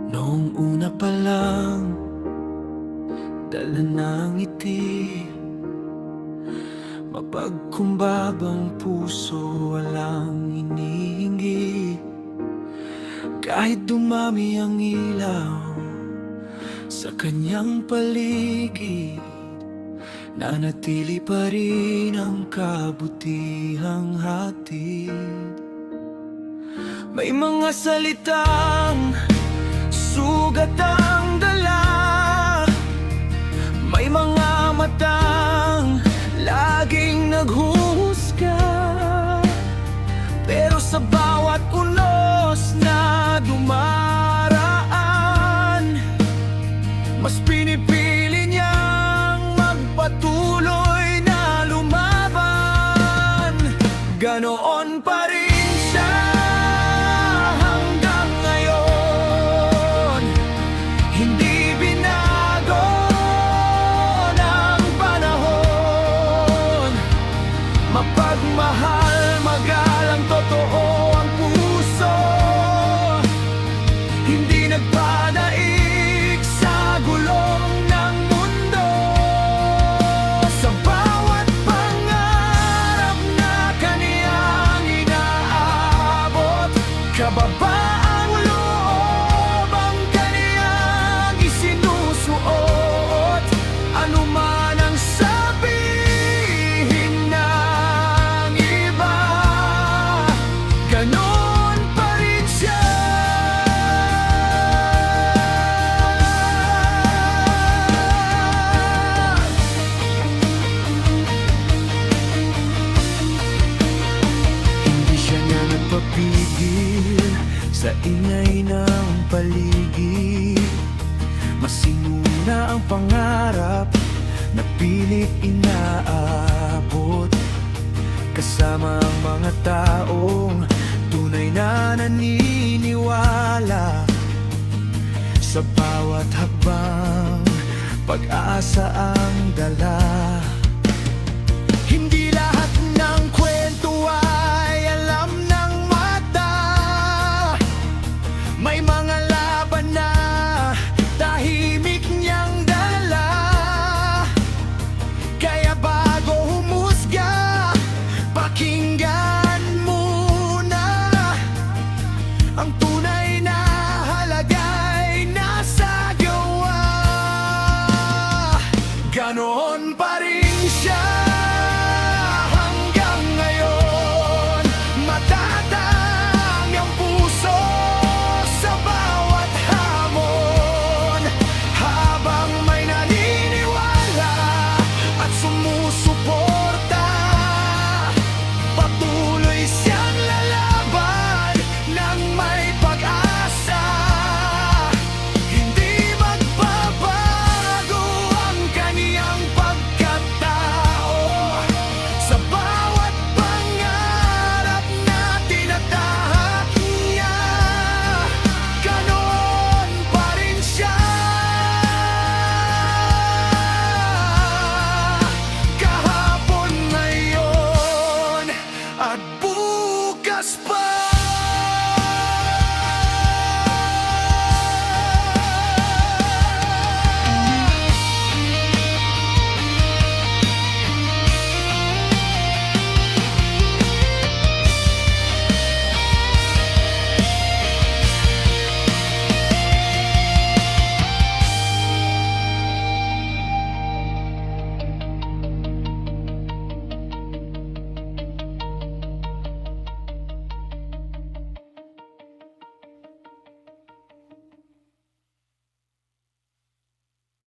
Noong una pa lang, dala ng ngiti, mapagkumbabang puso, walang hinihingi. Kahit dumami ang ilaw sa kanyang paligid, nanatili pa rin ang kabutihang hatid. May mga salitang sugat ang dala, may mga matang laging naghuhusga, pero sa bawat unos na dumaraan, mas pinipili niyang magpatuloy na lumaban. Ganoon pa rin siya hanggang ngayon, hindi binago ng panahon. Mapagmahal, magalang, totoo ang puso, hindi nagpadaig sa gulong ng mundo. Sa bawat pangarap na kaniyang inaabot, kababaang loob ang kaniyang isinusuot. Ano man ang sabihin ng iba, ganon pa rin siya. Hindi siya na nagpapigil sa ingay ng paligid. Masinuna ang pangarap na pilit inaabot, kasama ang mga taong tunay na naniniwala. Sa bawat hakbang, pag-asa ang dala. Hindi lahat ng kwento ay alam ng mata, may mga